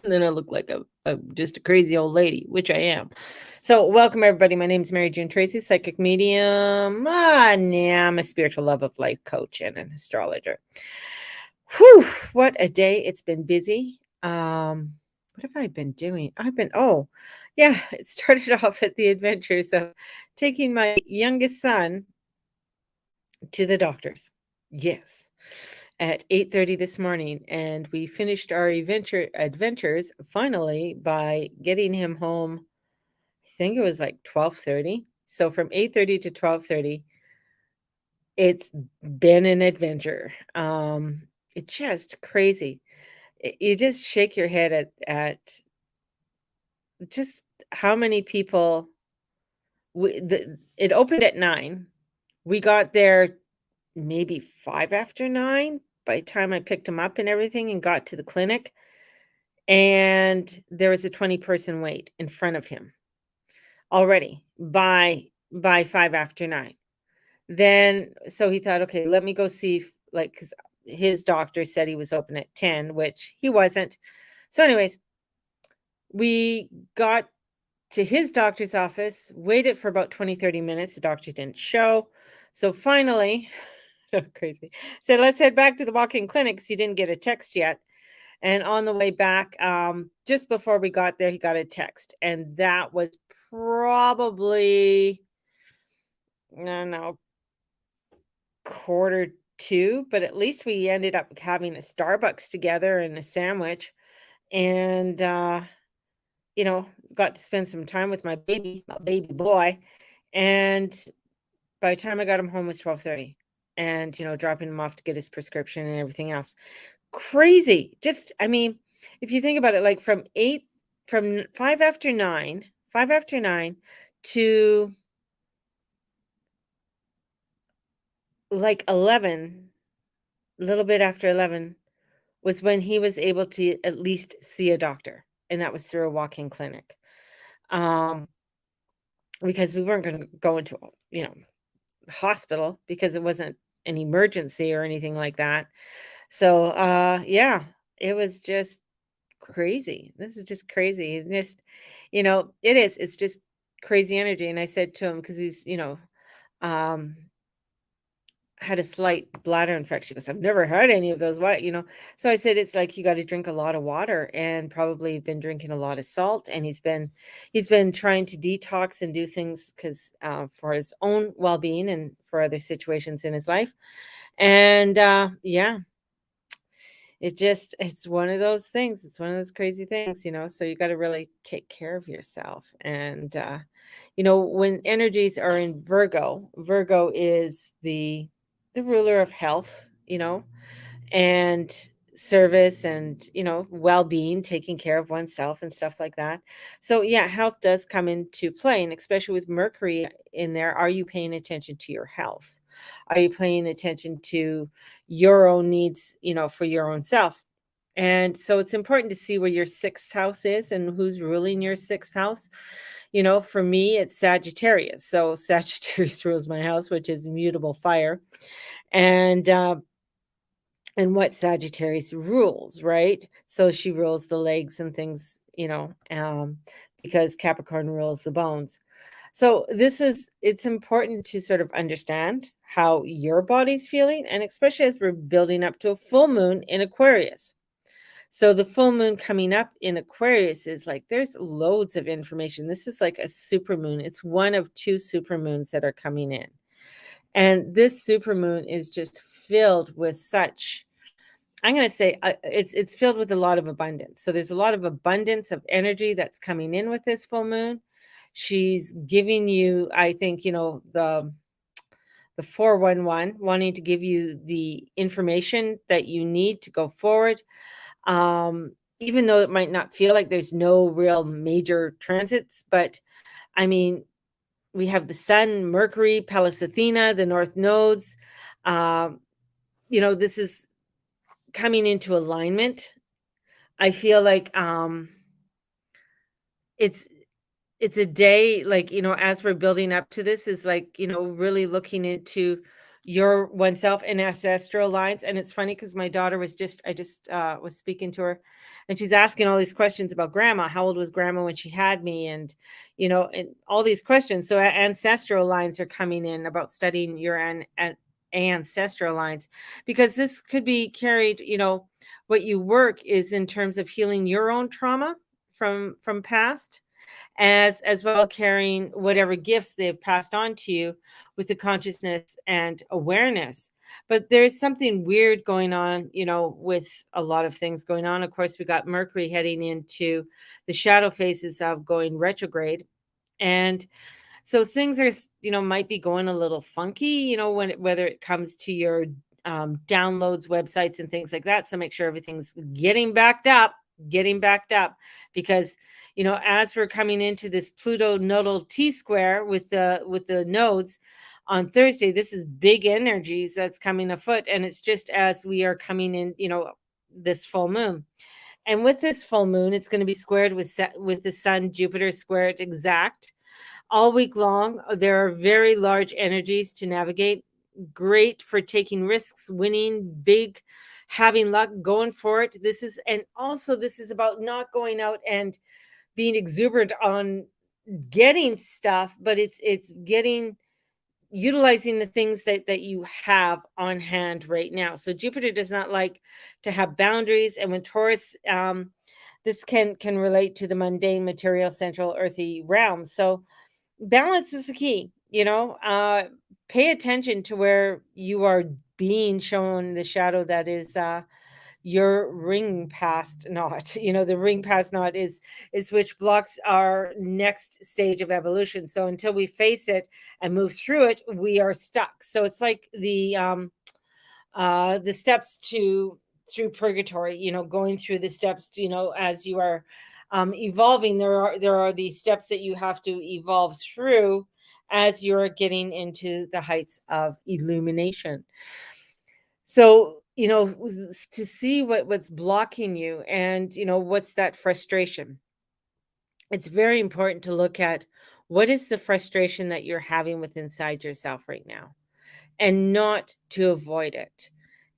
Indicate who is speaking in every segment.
Speaker 1: And then I look like just a crazy old lady, which I am. So, welcome everybody. My name is Mary June Tracy, psychic medium. Nah, I'm a spiritual love of life coach and an astrologer. Whew, what a day. It's been busy. What have I been doing? Yeah, it started off at the adventures of taking my youngest son to the doctors. Yes. At 8:30 this morning, and we finished our adventures finally by getting him home. I think it was like 12:30. So from 8:30 to 12:30, it's been an adventure. It's just crazy. You just shake your head at just how many people it opened at 9. We got there maybe 5 after 9 by the time I picked him up and everything and got to the clinic, and there was a 20-person wait in front of him already by 5 after 9. Then so he thought, "Okay, let me go see if," like, 'cause his doctor said he was open at 10, which he wasn't. So anyways, we got to his doctor's office, waited for about 20, 30 minutes. The doctor didn't show. So finally, crazy. Said, let's head back to the walk-in clinic because he didn't get a text yet. And on the way back, just before we got there, he got a text. And that was probably, I don't know, quarter two, but at least we ended up having a Starbucks together and a sandwich. And you know, got to spend some time with my baby boy. And by the time I got him home it was 12:30. And, you know, dropping him off to get his prescription and everything else. Crazy. Just, I mean, if you think about it, like from 5 after 9 to like 11, a little bit after 11 was when he was able to at least see a doctor. And that was through a walk-in clinic. Um, because we weren't going to go into, you know, hospital because it wasn't an emergency or anything like that. So, yeah, it was just crazy. This is just crazy. It just, you know, it is. It's just crazy energy. And I said to him, because he's, you know, um, had a slight bladder infection. He goes, I've never had any of those. What, you know? So I said, it's like you got to drink a lot of water and probably been drinking a lot of salt. And he's been trying to detox and do things because for his own well being and for other situations in his life. And yeah, it's one of those things. It's one of those crazy things, you know, so you gotta really take care of yourself, and, you know, when energies are in Virgo is the ruler of health, you know, and service and, you know, well-being, taking care of oneself and stuff like that. So, yeah, health does come into play, and especially with Mercury in there, are you paying attention to your health? Are you paying attention to your own needs, you know, for your own self? And so it's important to see where your sixth house is and who's ruling your sixth house. You know, for me, it's Sagittarius. So Sagittarius rules my house, which is mutable fire. And what Sagittarius rules, right? So she rules the legs and things, you know, because Capricorn rules the bones. So it's important to sort of understand how your body's feeling, and especially as we're building up to a full moon in Aquarius. So the full moon coming up in Aquarius is like there's loads of information. This is like a super moon. It's one of two super moons that are coming in. And this super moon is just filled with such, I'm going to say it's filled with a lot of abundance. So there's a lot of abundance of energy that's coming in with this full moon. She's giving you, I think, you know, the 411 wanting to give you the information that you need to go forward. Even though it might not feel like there's no real major transits, but I mean, we have the Sun, Mercury, Pallas Athena, the North nodes. Um, you know, this is coming into alignment. I feel like it's it's a day like, you know, as we're building up to this is like, you know, really looking into your oneself and ancestral lines. And it's funny because my daughter was I just was speaking to her, and she's asking all these questions about grandma. How old was grandma when she had me? And, and all these questions. So ancestral lines are coming in about studying your ancestral lines, because this could be carried, what you work is in terms of healing your own trauma from past, as well carrying whatever gifts they've passed on to you with the consciousness and awareness. But there's something weird going on, with a lot of things going on. Of course, we got Mercury heading into the shadow phases of going retrograde. And so things are, might be going a little funky, whether it comes to your downloads, websites, and things like that. So make sure everything's getting backed up, because as we're coming into this Pluto nodal T square with the nodes on Thursday, this is big energies that's coming afoot, and it's just as we are coming in, this full moon. And with this full moon, it's going to be squared with the sun, Jupiter squared exact all week long. There are very large energies to navigate, great for taking risks, winning big, having luck, going for it. This is about not going out and being exuberant on getting stuff, but it's getting utilizing the things that you have on hand right now. So Jupiter does not like to have boundaries, and when Taurus, this can relate to the mundane, material, central, earthy realms. So balance is the key. Pay attention to where you are being shown the shadow that is your ring past knot. The ring past knot is which blocks our next stage of evolution. So until we face it and move through it, we are stuck. So it's like the steps through purgatory, going through the steps, as you are evolving. There are these steps that you have to evolve through as you're getting into the heights of illumination. So, to see what's blocking you, and what's that frustration. It's very important to look at what is the frustration that you're having with inside yourself right now, and not to avoid it.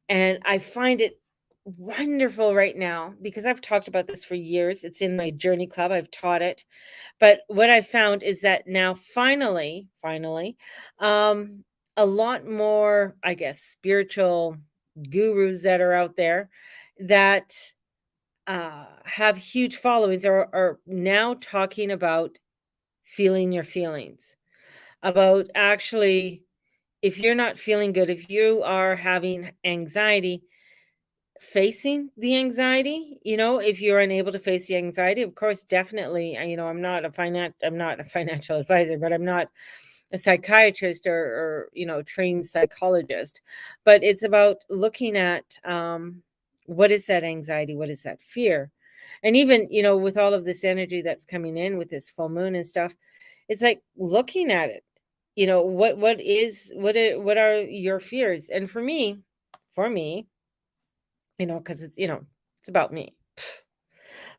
Speaker 1: And I find it wonderful right now, because I've talked about this for years. It's in my journey club. I've taught it. But what I found is that now finally, a lot more, I guess, spiritual gurus that are out there that have huge followings are now talking about feeling your feelings, about actually, if you're not feeling good, if you are having anxiety, facing the anxiety. If you're unable to face the anxiety, of course, definitely, I'm not a financial advisor, but I'm not a psychiatrist or trained psychologist. But it's about looking at, what is that anxiety, what is that fear. And even, with all of this energy that's coming in with this full moon and stuff, it's like looking at it. What are your fears? And for me, because it's about me.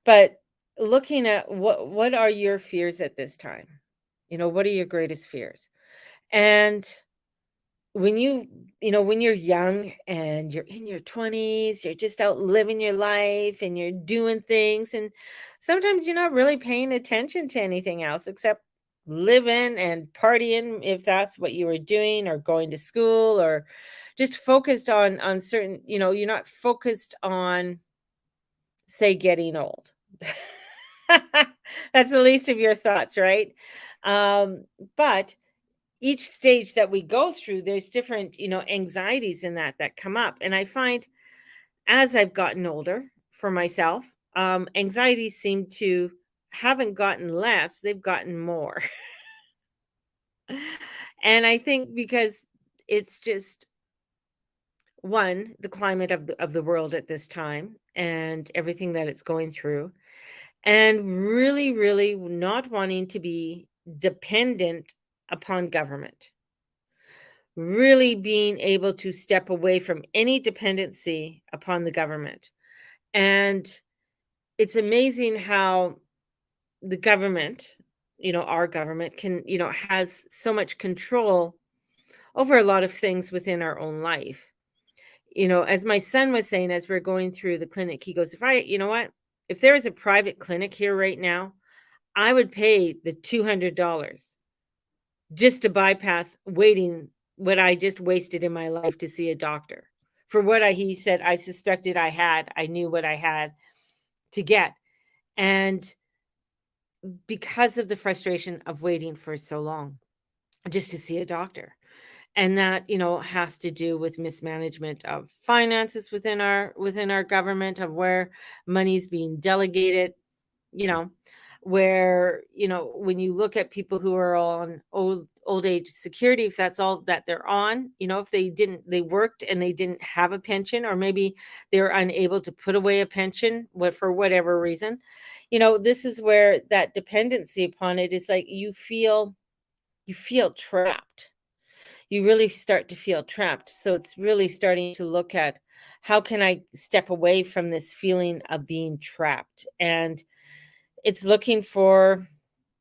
Speaker 1: But looking at what are your fears at this time? What are your greatest fears? And when when you're young and you're in your 20s, you're just out living your life and you're doing things, and sometimes you're not really paying attention to anything else except living and partying, if that's what you were doing, or going to school, or just focused on certain, you're not focused on, say, getting old. That's the least of your thoughts, right? But each stage that we go through, there's different, anxieties in that come up. And I find, as I've gotten older, for myself, anxieties seem to haven't gotten less, they've gotten more. And I think because it's just, one, the climate of the world at this time and everything that it's going through, and really, really not wanting to be dependent upon government. Really being able to step away from any dependency upon the government. And it's amazing how the government, our government, has so much control over a lot of things within our own life. As my son was saying, as we're going through the clinic, he goes, you know what? If there was a private clinic here right now, I would pay the $200 just to bypass waiting what I just wasted in my life to see a doctor for what he said, I suspected I knew what I had to get. And because of the frustration of waiting for so long just to see a doctor. And that, has to do with mismanagement of finances within our government, of where money's being delegated, you know, where, when you look at people who are on old age security, if that's all that they're on, if they worked and they didn't have a pension, or maybe they're unable to put away a pension, for whatever reason, this is where that dependency upon it is like you feel trapped. You really start to feel trapped. So it's really starting to look at, how can I step away from this feeling of being trapped? And it's looking for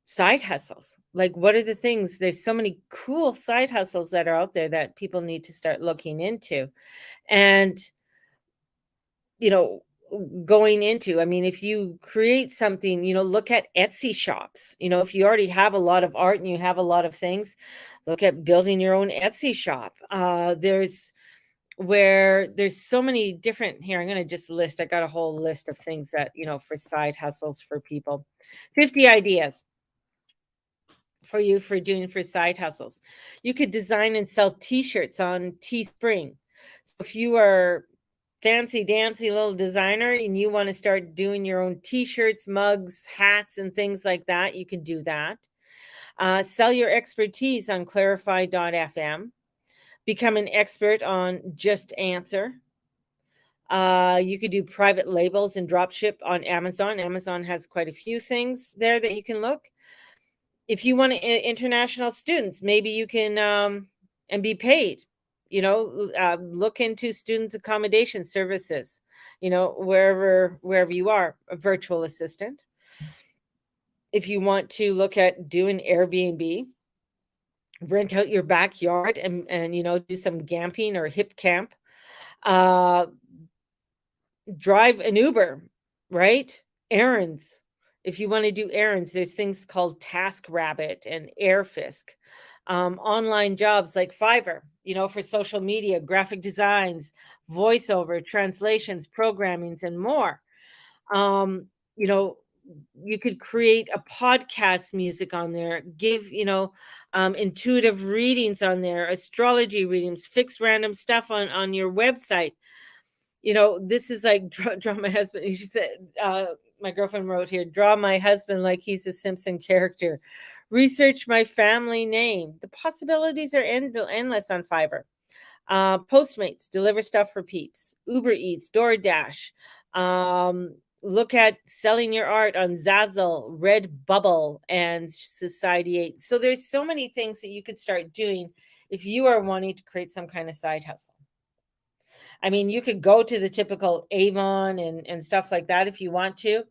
Speaker 1: side hustles. Like, what are the things? There's so many cool side hustles that are out there that people need to start looking into. And, you know, going into, I mean, if you create something, look at Etsy shops. If you already have a lot of art and you have a lot of things, look at building your own Etsy shop. There's so many different, here, I'm going to just list, I got a whole list of things that, for side hustles for people. 50 ideas for you for side hustles. You could design and sell t-shirts on Teespring. So if you are fancy dancy little designer and you want to start doing your own t-shirts, mugs, hats, and things like that, you can do that. Sell your expertise on Clarify.fm. Become an expert on Just Answer. You could do private labels and drop ship on Amazon. Amazon has quite a few things there that you can look. If you want international students, maybe you can and be paid. Look into students accommodation services. Wherever you are, a virtual assistant. If you want to look at doing Airbnb, rent out your backyard and do some camping or hip camp. Drive an Uber, right? Errands. If you want to do errands, there's things called TaskRabbit and Airfisk. Online jobs like Fiverr, for social media, graphic designs, voiceover, translations, programmings, and more. Um, you know, you could create a podcast music on there, give, intuitive readings on there, astrology readings, fix random stuff on your website. This is like draw my husband. She said, my girlfriend wrote here, draw my husband like he's a Simpson character. Research my family name. The possibilities are endless on Fiverr. Postmates, deliver stuff for peeps. Uber Eats, DoorDash. Look at selling your art on Zazzle, Redbubble, and Society8. So there's so many things that you could start doing if you are wanting to create some kind of side hustle. I mean, you could go to the typical Avon and stuff like that if you want to.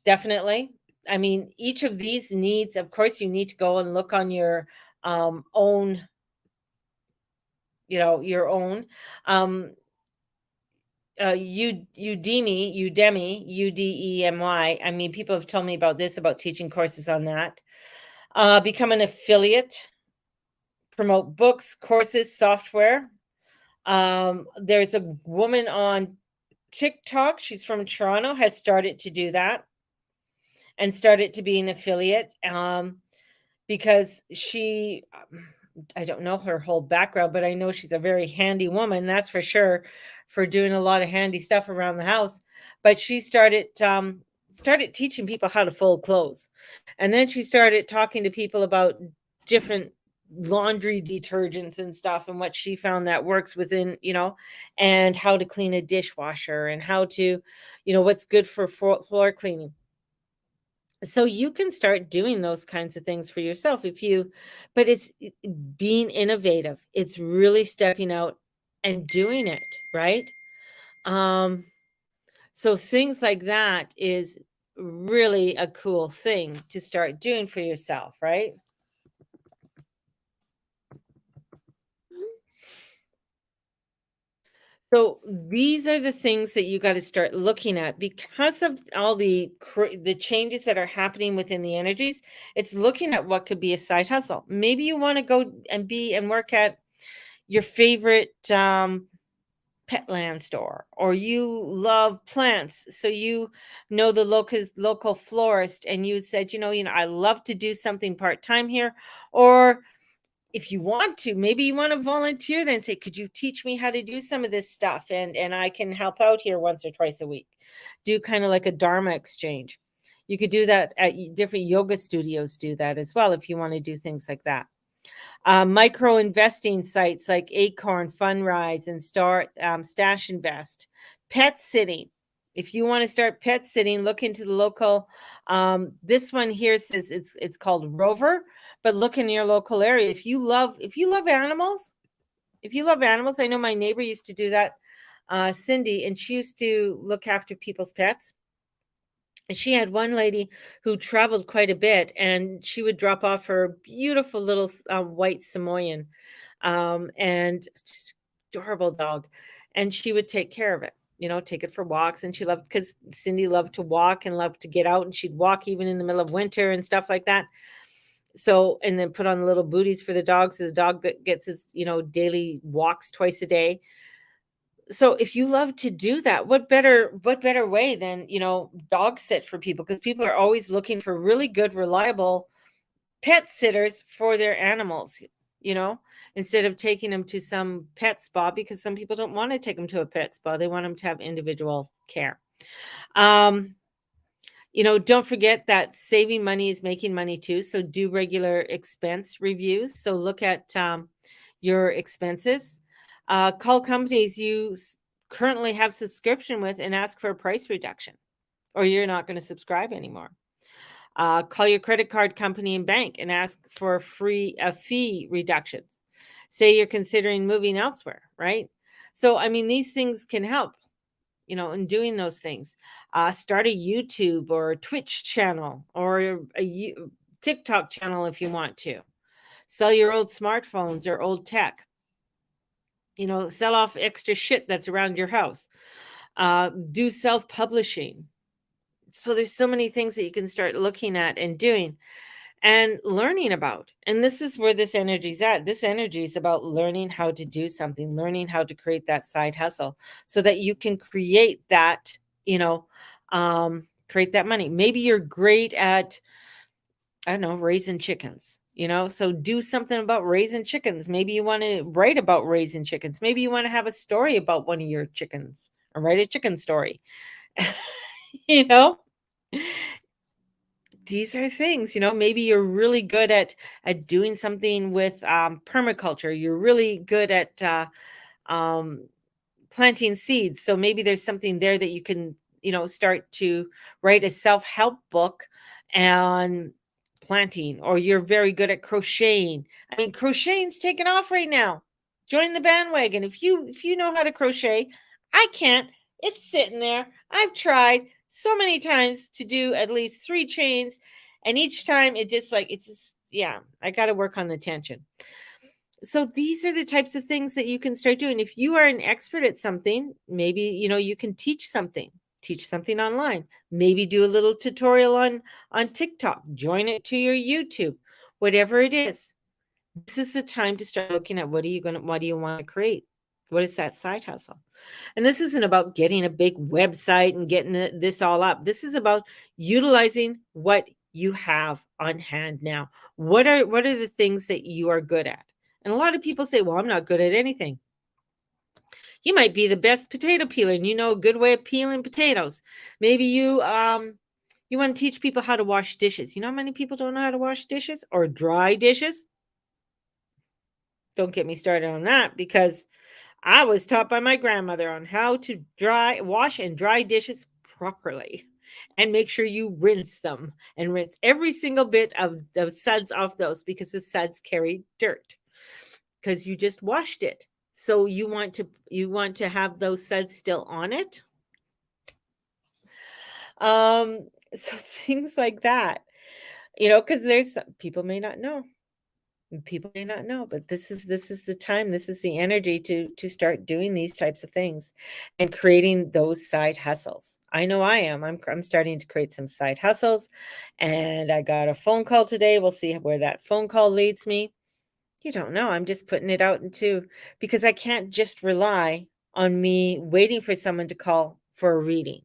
Speaker 1: Definitely. I mean, each of these needs, of course, you need to go and look on your own, your own. Udemy, Udemy. I mean, people have told me about this, about teaching courses on that. Become an affiliate, promote books, courses, software. There's a woman on TikTok. She's from Toronto, has started to do that and started to be an affiliate because I don't know her whole background, but I know she's a very handy woman, that's for sure, for doing a lot of handy stuff around the house. But she started teaching people how to fold clothes. And then she started talking to people about different laundry detergents and stuff, and what she found that works within, and how to clean a dishwasher, and how to, what's good for floor cleaning. So you can start doing those kinds of things for yourself but it's being innovative. It's really stepping out and doing it, right? So things like that is really a cool thing to start doing for yourself, right? So these are the things that you got to start looking at because of all the changes that are happening within the energies. It's looking at what could be a side hustle. Maybe you want to go and be and work at your favorite Petland store, or you love plants, so you know the local florist, and you said, I love to do something part time here, or if you want to, maybe you want to volunteer then say, could you teach me how to do some of this stuff, and I can help out here once or twice a week. Do kind of like a dharma exchange. You could do that at different yoga studios, do that as well if you want to do things like that. Micro investing sites like Acorn, Fundrise, and Stash Invest. Pet sitting. If you want to start pet sitting, look into the local. This one here says it's called Rover, but look in your local area. If you love animals, I know my neighbor used to do that, Cindy, and she used to look after people's pets. She had one lady who traveled quite a bit, and she would drop off her beautiful little white Samoyed, and just adorable dog, and she would take care of it. Take it for walks, and she loved because Cindy loved to walk and loved to get out, and she'd walk even in the middle of winter and stuff like that. So, and then put on the little booties for the dog, so the dog gets his daily walks twice a day. So if you love to do that, what better way than, dog sit for people, because people are always looking for really good, reliable pet sitters for their animals, you know, instead of taking them to some pet spa, because some people don't want to take them to a pet spa. They want them to have individual care. Um, don't forget that saving money is making money too. So do regular expense reviews. So look at your expenses. Call companies you currently have subscription with and ask for a price reduction, or you're not going to subscribe anymore. Call your credit card company and bank and ask for fee reductions. Say you're considering moving elsewhere, right? So, I mean, these things can help, in doing those things. Start a YouTube or a Twitch channel or a TikTok channel if you want to. Sell your old smartphones or old tech. Sell off extra shit that's around your house. Do self-publishing. So there's so many things that you can start looking at and doing and learning about. And this is where this energy is at. This energy is about learning how to do something, learning how to create that side hustle so that you can create that, create that money. Maybe you're great at, I don't know, raising chickens. So do something about raising chickens. Maybe you want to write about raising chickens. Maybe you want to have a story about one of your chickens, or write a chicken story. you know these are things, maybe you're really good at doing something with permaculture. You're really good at um, planting seeds. So maybe there's something there that you can, start to write a self-help book and planting, or you're very good at crocheting. I mean, crocheting's taken off right now. Join the bandwagon. If you know how to crochet, I can't. It's sitting there. I've tried so many times to do at least 3 chains, and each time yeah, I got to work on the tension. So these are the types of things that you can start doing. If you are an expert at something, maybe, you can teach something online, maybe do a little tutorial on TikTok, join it to your YouTube, whatever it is. This is the time to start looking at what do you want to create? What is that side hustle? And this isn't about getting a big website and getting this all up. This is about utilizing what you have on hand now. What are the things that you are good at? And a lot of people say, well, I'm not good at anything. You might be the best potato peeler and you know a good way of peeling potatoes. Maybe you want to teach people how to wash dishes. You know how many people don't know how to wash dishes or dry dishes? Don't get me started on that, because I was taught by my grandmother on how to wash and dry dishes properly, and make sure you rinse them and rinse every single bit of the suds off those, because the suds carry dirt because you just washed it. So you want to have those suds still on it. So things like that, because there's people may not know. And people may not know, but this is the time, this is the energy to start doing these types of things and creating those side hustles. I know I am. I'm starting to create some side hustles, and I got a phone call today. We'll see where that phone call leads me. You don't know. I'm just putting it out into because I can't just rely on me waiting for someone to call for a reading.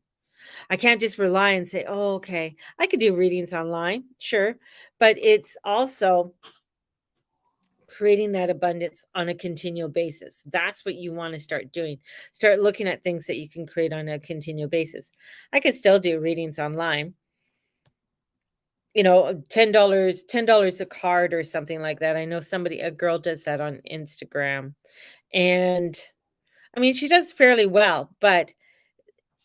Speaker 1: I can't just rely and say, "Oh, okay, I could do readings online." Sure, but it's also creating that abundance on a continual basis. That's what you want to start doing. Start looking at things that you can create on a continual basis. I could still do readings online. $10 a card or something like that. I know a girl does that on Instagram. And I mean, she does fairly well, but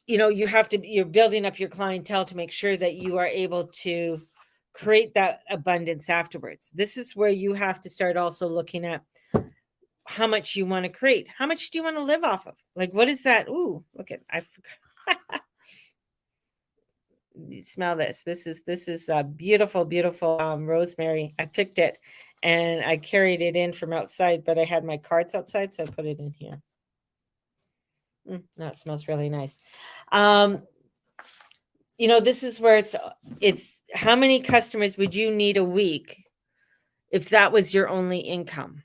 Speaker 1: you're building up your clientele to make sure that you are able to create that abundance afterwards. This is where you have to start also looking at how much you want to create. How much do you want to live off of? Like, what is that? Ooh, look at, I forgot. Smell this. This is a beautiful, beautiful rosemary. I picked it and I carried it in from outside, but I had my cards outside, so I put it in here. No, it smells really nice. Um, this is where it's how many customers would you need a week if that was your only income,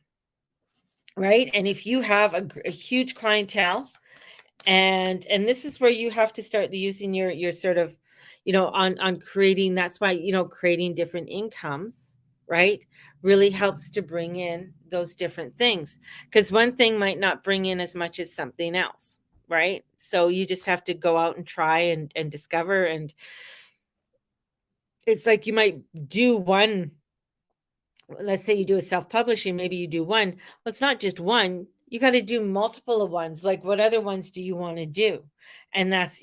Speaker 1: right? And if you have a huge clientele, and this is where you have to start using your sort of, on creating. That's why creating different incomes, right, really helps to bring in those different things, because one thing might not bring in as much as something else, right? So you just have to go out and try and discover. And it's like you might do one. Let's say you do a self-publishing, maybe you do one. Well, it's not just one. You got to do multiple of ones. Like, what other ones do you want to do? And that's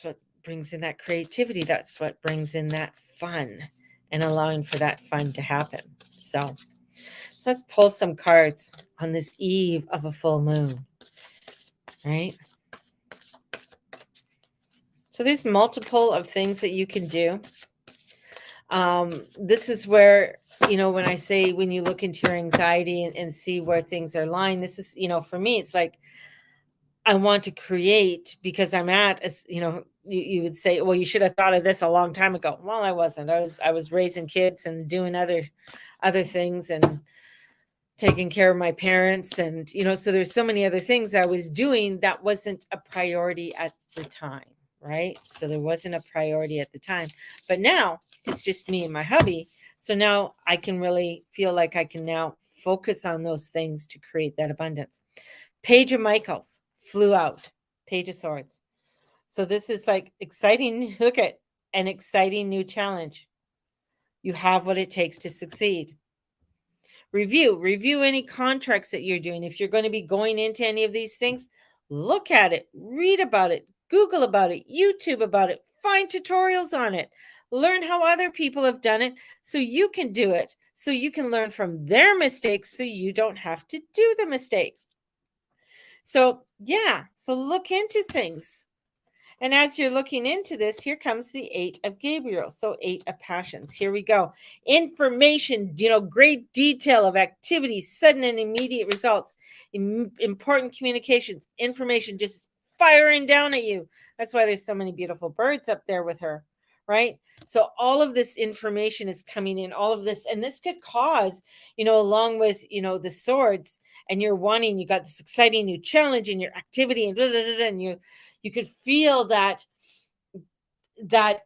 Speaker 1: what brings in that creativity. That's what brings in that fun, and allowing for that fun to happen. So let's pull some cards on this eve of a full moon, right? So there's multiple of things that you can do. This is where, when I say, when you look into your anxiety and see where things are lying, this is, for me, it's like, I want to create because I'm at, as you would say, well, you should have thought of this a long time ago. Well, I wasn't. I was raising kids and doing other things and taking care of my parents. And, so there's so many other things I was doing that wasn't a priority at the time. Right. So there wasn't a priority at the time, but now it's just me and my hubby. So now I can really feel like I can now focus on those things to create that abundance. Page of Michaels flew out. Page of Swords. So this is like exciting. Look at an exciting new challenge. You have what it takes to succeed. Review any contracts that you're doing. If you're going to be going into any of these things, look at it, read about it, Google about it, YouTube about it, find tutorials on it, learn how other people have done it so you can do it, so you can learn from their mistakes so you don't have to do the mistakes. So, yeah, so look into things. And as you're looking into this, here comes the 8 of Gabriel. So 8 of Passions. Here we go. Information, great detail of activities, sudden and immediate results, important communications, information just firing down at you. That's why there's so many beautiful birds up there with her, right? So all of this information is coming in, all of this, and this could cause, along with, the swords, and you got this exciting new challenge in your activity, and blah, blah, blah, and you could feel that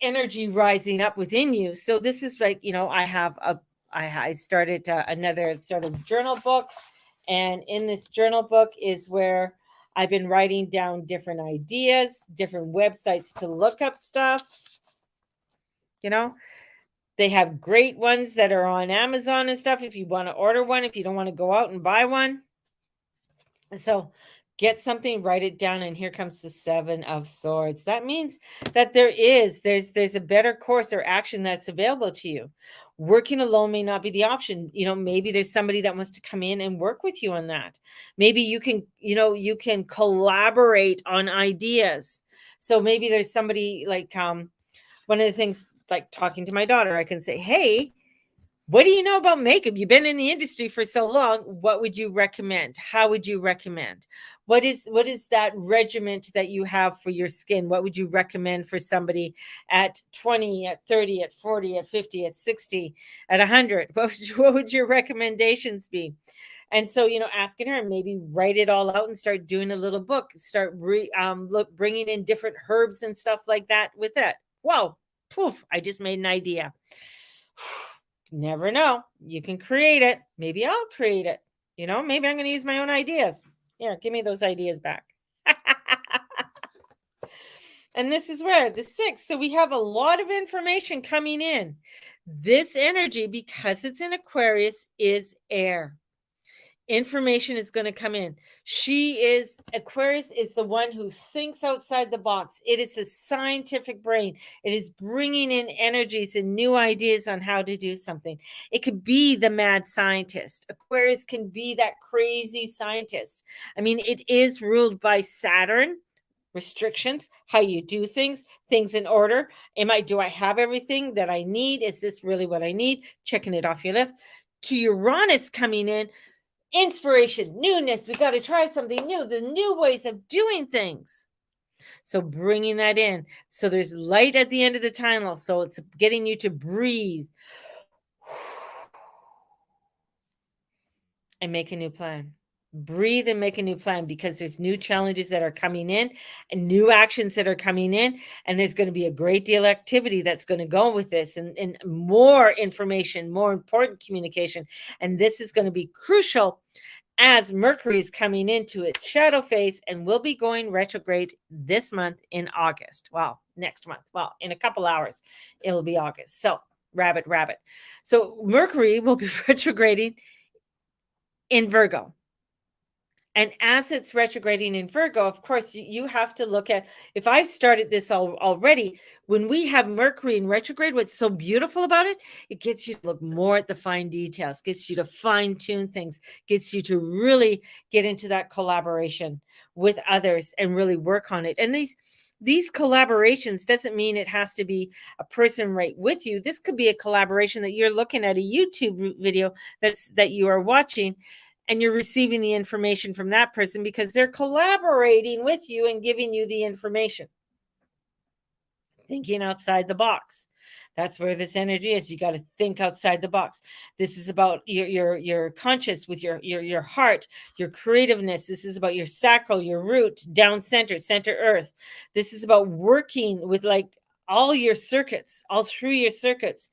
Speaker 1: energy rising up within you. So this is like, I started another sort of journal book, and in this journal book is where I've been writing down different ideas, different websites to look up stuff. They have great ones that are on Amazon and stuff if you want to order one, if you don't want to go out and buy one. So get something, write it down, and here comes the 7 of Swords. That means that there's a better course or action that's available to you. Working alone may not be the option. Maybe there's somebody that wants to come in and work with you on that. Maybe you can collaborate on ideas. So maybe there's somebody like one of the things, like talking to my daughter, I can say, hey, What do you know about makeup? You've been in the industry for so long. What would you recommend? How would you recommend? What is that regiment that you have for your skin? What would you recommend for somebody at 20, at 30, at 40, at 50, at 60, at 100? What would your recommendations be? And so, asking her, maybe write it all out and start doing a little book. Start bringing in different herbs and stuff like that with it. Whoa, poof! I just made an idea. Never know. You can create it. Maybe I'll create it. Maybe I'm going to use my own ideas. Here, give me those ideas back. And this is where the 6. So we have a lot of information coming in. This energy, because it's in Aquarius, is air. Information is going to come in. Aquarius is the one who thinks outside the box. It is a scientific brain. It is bringing in energies and new ideas on how to do something. It could be the mad scientist. Aquarius can be that crazy scientist. I mean, it is ruled by Saturn. Restrictions, how you do things in order. Do I have everything that I need? Is this really what I need? Checking it off your list. To Uranus coming in, inspiration, newness. We got to try something new, the new ways of doing things. So bringing that in. So there's light at the end of the tunnel. So it's getting you to breathe and make a new plan. Breathe and make a new plan, because there's new challenges that are coming in and new actions that are coming in. And there's going to be a great deal of activity that's going to go with this, and more information, more important communication. And this is going to be crucial as Mercury is coming into its shadow phase and will be going retrograde this month in August. Well, next month. Well, in a couple hours, it'll be August. So rabbit. So Mercury will be retrograding in Virgo. And as it's retrograding in Virgo, of course, you have to look at, if I've started this already, when we have Mercury in retrograde, what's so beautiful about it, it gets you to look more at the fine details, gets you to fine tune things, gets you to really get into that collaboration with others and really work on it. And these collaborations doesn't mean it has to be a person right with you. This could be a collaboration that you're looking at a YouTube video that you are watching, and you're receiving the information from that person because they're collaborating with you and giving you the information. Thinking outside the box. That's where this energy is. You got to think outside the box. This is about your conscious with your heart, your creativeness. This is about your sacral, your root, down center earth. This is about working with like all your circuits, all through your circuits.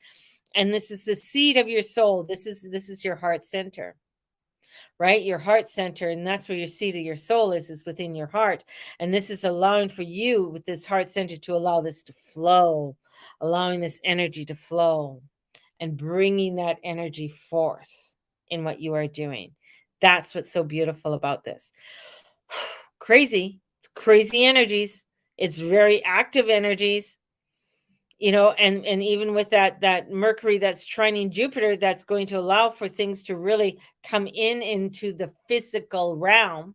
Speaker 1: And this is the seed of your soul. This is your heart center. Right? Your heart center. And that's where your seat of your soul is within your heart. And this is allowing for you with this heart center to allow this to flow, allowing this energy to flow and bringing that energy forth in what you are doing. That's what's so beautiful about this. Crazy. It's crazy energies. It's very active energies. And even with that Mercury that's trining Jupiter, that's going to allow for things to really come into the physical realm,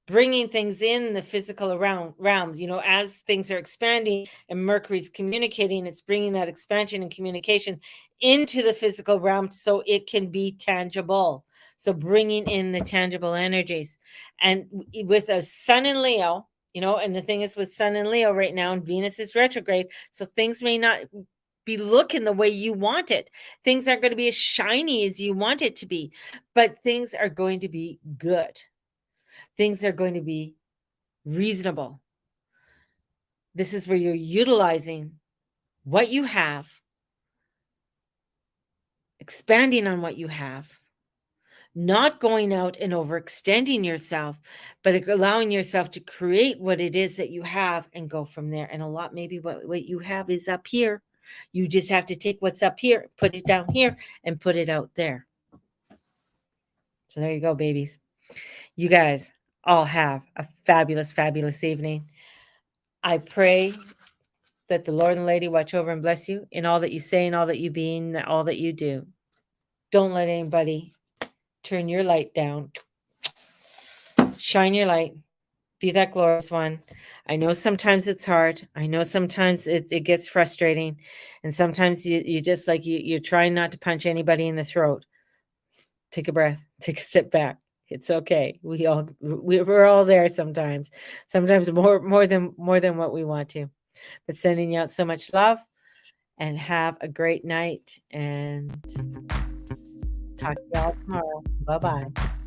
Speaker 1: bringing things in the physical realms, as things are expanding and Mercury's communicating, it's bringing that expansion and communication into the physical realm so it can be tangible. So bringing in the tangible energies. And with a sun in Leo, and the thing is with Sun in Leo right now, and Venus is retrograde, so things may not be looking the way you want it. Things aren't going to be as shiny as you want it to be, but things are going to be good. Things are going to be reasonable. This is where you're utilizing what you have, expanding on what you have, not going out and overextending yourself, but allowing yourself to create what it is that you have and go from there. And a lot, maybe what you have is up here. You just have to take what's up here, put it down here, and put it out there. So there you go, babies. You guys all have a fabulous, fabulous evening. I pray that the Lord and Lady watch over and bless you in all that you say and all that you be and all that you do. Don't let anybody turn your light down. Shine your light. Be that glorious one. I know sometimes it's hard. I know sometimes it gets frustrating, and sometimes you just like you're trying not to punch anybody in the throat. Take a breath, take a step back. It's okay. We're all there sometimes. Sometimes more than what we want to. But sending you out so much love, and have a great night, and talk to y'all tomorrow. Bye-bye.